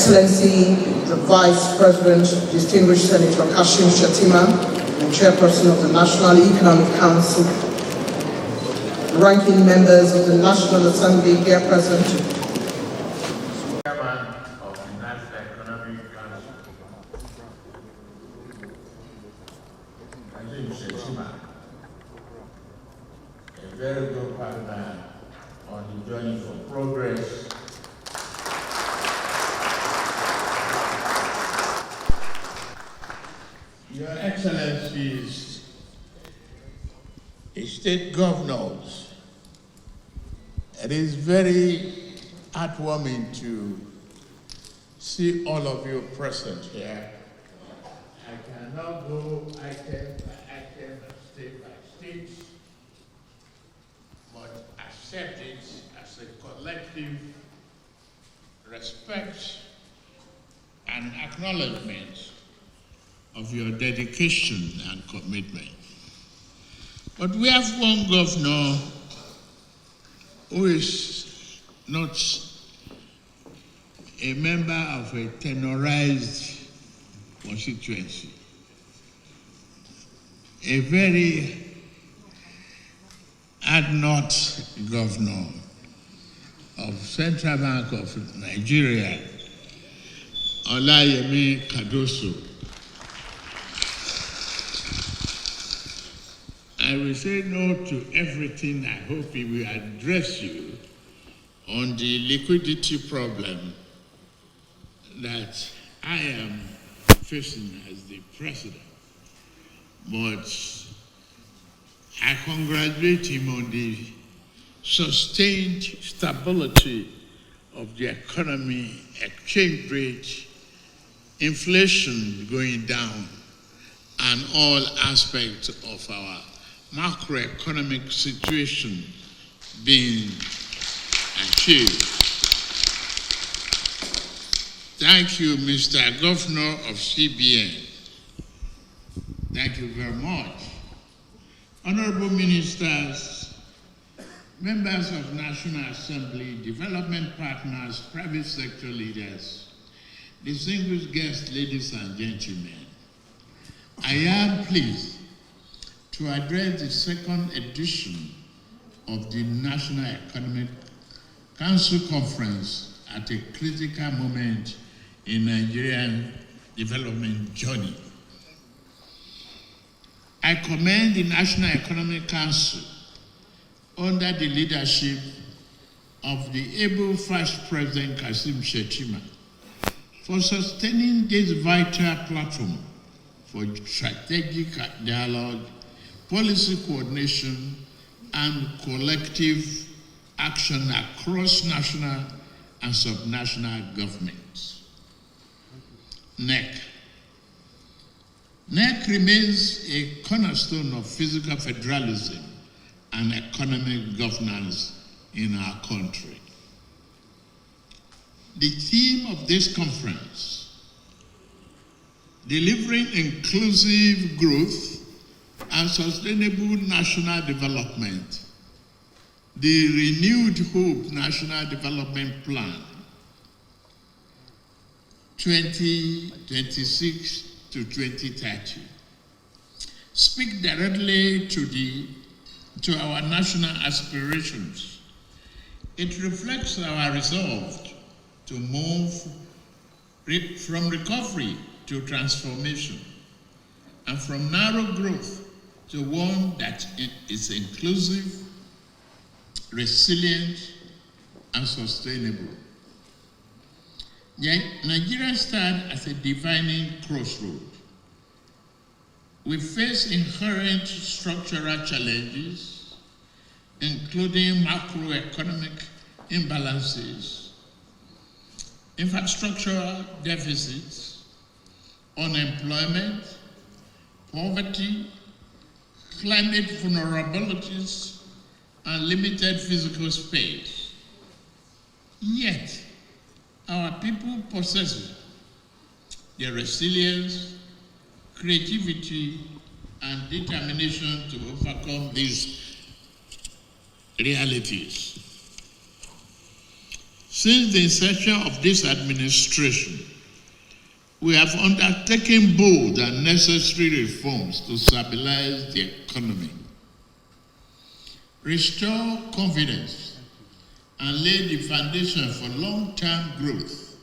Excellency, the Vice President, Distinguished Senator Shettima, Chairperson of the National Economic Council, ranking members of the National Assembly here present, Chairman of the National Economic Council, Shettima, a very good partner on the journey for progress. Your Excellencies, state governors, it is very heartwarming to see all of you present here. I cannot go item by item, state by state, but accept it as a collective respect and acknowledgement of your dedication and commitment. But we have one governor who is not a member of a tenorized constituency, a very ad-not governor of Central Bank of Nigeria, Olayemi Kadoso. I will say no to everything. I hope he will address you on the liquidity problem that I am facing as the president. But I congratulate him on the sustained stability of the economy, exchange rate, inflation going down, and all aspects of our macroeconomic situation being achieved. Thank you, Mr. Governor of CBN. Thank you very much. Honorable Ministers, members of National Assembly, development partners, private sector leaders, distinguished guests, ladies and gentlemen, I am pleased to address the second edition of the National Economic Council Conference at a critical moment in Nigerian development journey. I commend the National Economic Council under the leadership of the able Vice President Shettima for sustaining this vital platform for strategic dialogue, policy coordination, and collective action across national and subnational governments. NEC. NEC remains a cornerstone of physical federalism and economic governance in our country. The theme of this conference, delivering inclusive growth and sustainable national development, the Renewed Hope National Development Plan 2026 to 2030, speak directly to our national aspirations. It reflects our resolve to move from recovery to transformation, and from narrow growth to one that is inclusive, resilient, and sustainable. Nigeria stands at a defining crossroad. We face inherent structural challenges, including macroeconomic imbalances, infrastructural deficits, unemployment, poverty, climate vulnerabilities, and limited physical space. Yet, our people possess the resilience, creativity, and determination to overcome these realities. Since the inception of this administration, we have undertaken bold and necessary reforms to stabilize the economy, restore confidence, and lay the foundation for long-term growth.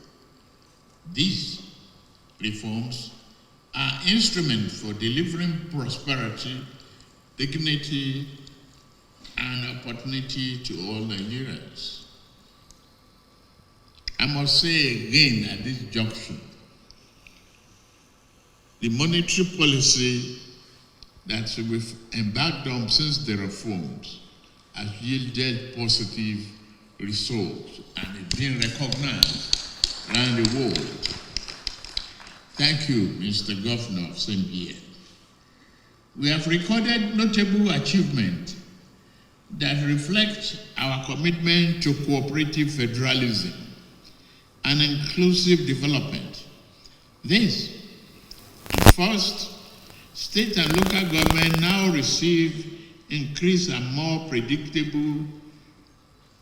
These reforms are instruments for delivering prosperity, dignity, and opportunity to all Nigerians. I must say again at this junction, the monetary policy that we've embarked on since the reforms has yielded positive results and is being recognized around the world. Thank you, Mr. Governor of Zambia. We have recorded notable achievements that reflect our commitment to cooperative federalism and inclusive development. This, first, state and local government now receive increased and more predictable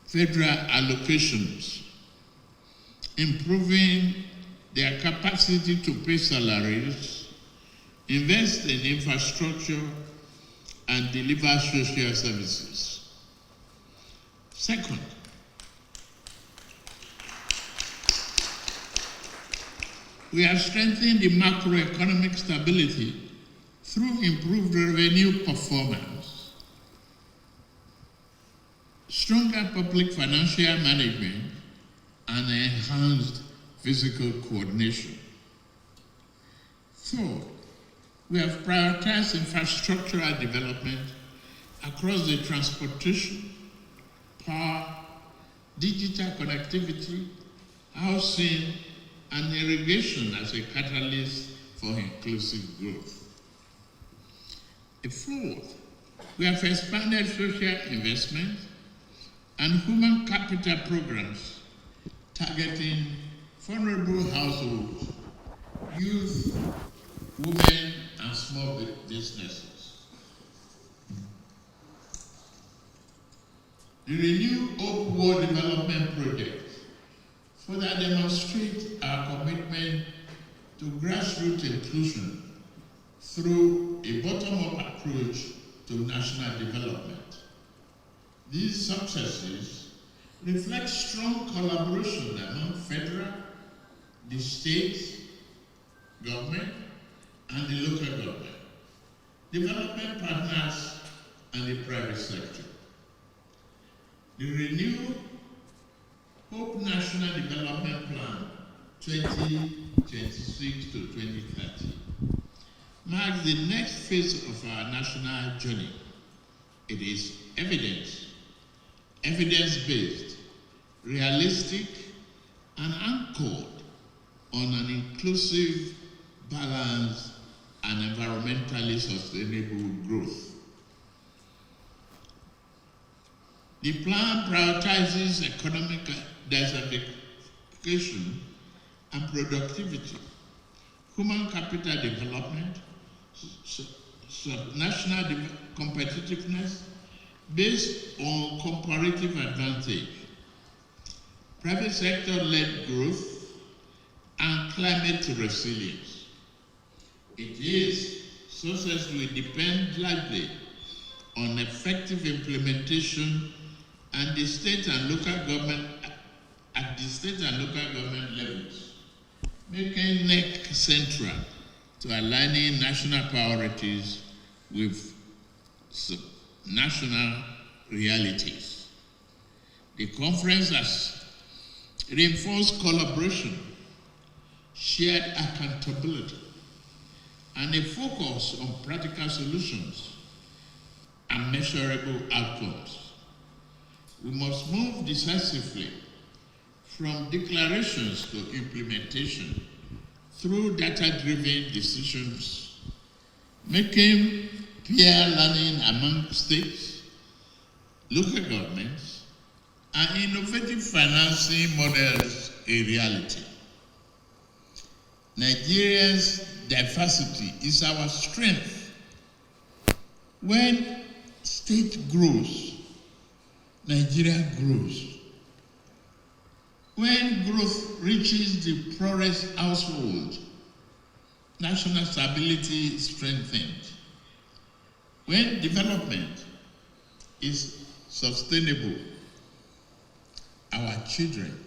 federal allocations, improving their capacity to pay salaries, invest in infrastructure, and deliver social services. Second, we have strengthened the macroeconomic stability through improved revenue performance, stronger public financial management, and enhanced physical coordination. Third, we have prioritized infrastructural development across the transportation, power, digital connectivity, housing, and irrigation as a catalyst for inclusive growth. Fourth, we have expanded social investment and human capital programs targeting vulnerable households, youth, women, and small businesses. The Renew Hope World Development Project further demonstrates our commitment to grassroots inclusion through a bottom-up approach to national development. These successes reflect strong collaboration among federal, the state government, and the local government, development partners, and the private sector. The Renew Hope National Development Plan 2026 to 2030 marks the next phase of our national journey. It is evidence-based, realistic, and anchored on an inclusive, balanced, and environmentally sustainable growth. The plan prioritizes economic diversification and productivity, human capital development, national competitiveness based on comparative advantage, private sector-led growth, and climate resilience. Its success will depend largely on effective implementation and the state and local government at the state and local government levels, making NEC central to aligning national priorities with national realities. The conference has reinforced collaboration, shared accountability, and a focus on practical solutions and measurable outcomes. We must move decisively from declarations to implementation through data-driven decisions, making peer learning among states, local governments, and innovative financing models a reality. Nigeria's diversity is our strength. When state grows, Nigeria grows. When growth reaches the poorest household, national stability is strengthened. When development is sustainable, our children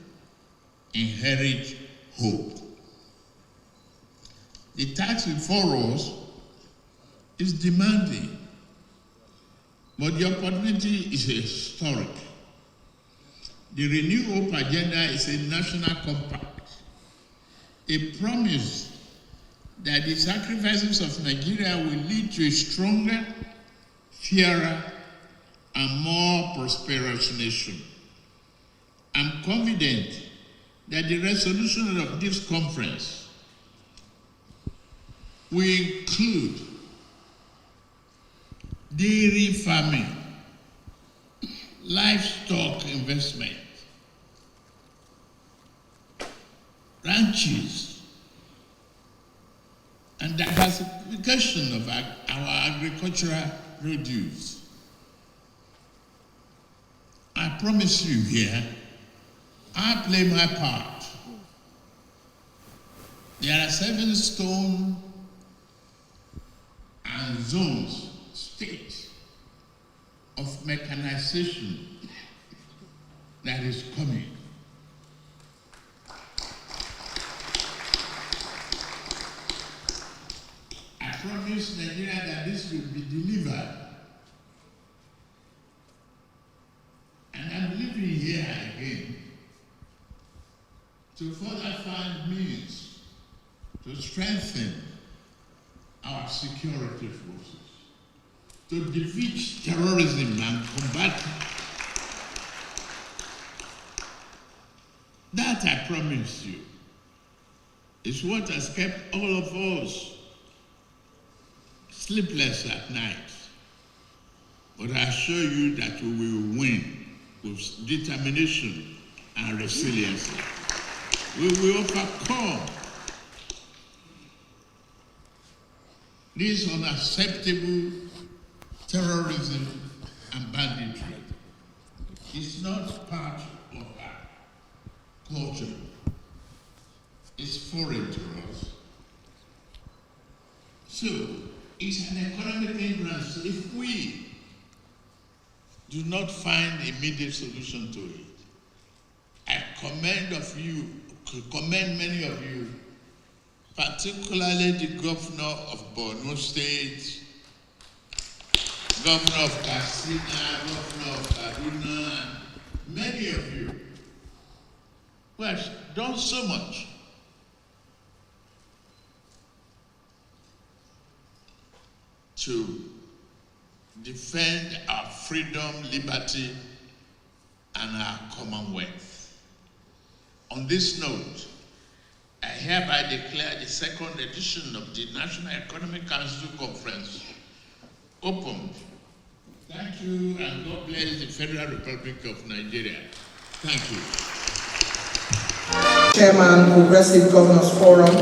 inherit hope. The task before us is demanding, but the opportunity is historic. The Renew Hope agenda is a national compact, a promise that the sacrifices of Nigeria will lead to a stronger, fairer, and more prosperous nation. I'm confident that the resolution of this conference will include dairy farming, livestock investment, ranches, and diversification of our agricultural produce. I promise you here, I play my part. There are 7 stone and zones, states of mechanization that is coming. I promise Nigeria that this will be delivered. And I'm living here again to further find means to strengthen our security forces, to defeat terrorism and combat it. That, I promise you, is what has kept all of us sleepless at night. But I assure you that we will win with determination and resilience. We will overcome this unacceptable terrorism and banditry. It's not part of our culture. It's foreign to us. So, it's an economic hindrance if we do not find immediate solution to it. I commend many of you, particularly the governor of Borno State, governor of Katsina, governor of Kaduna, and many of you who have done so much to defend our freedom, liberty, and our commonwealth. On this note, I hereby declare the 2nd edition of the National Economic Council Conference opened. Thank you, and God bless the Federal Republic of Nigeria. Thank you. Chairman, Progressive Governors Forum,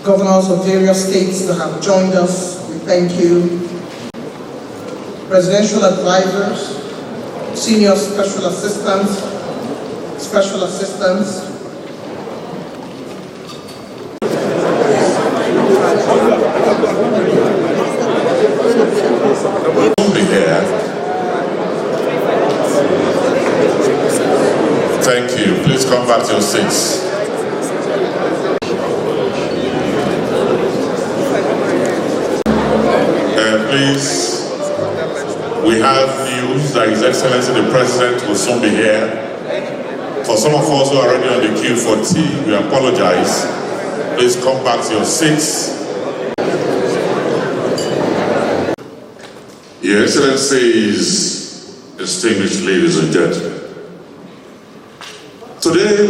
governors of various states that have joined us, we thank you. Presidential advisors, senior special assistants, Thank you. Please come back to your seats. Please, we have news that His Excellency the President will soon be here. For some of us who are already on the queue for tea, we apologize. Please come back to your seats. Your Excellencies, distinguished ladies and gentlemen, today we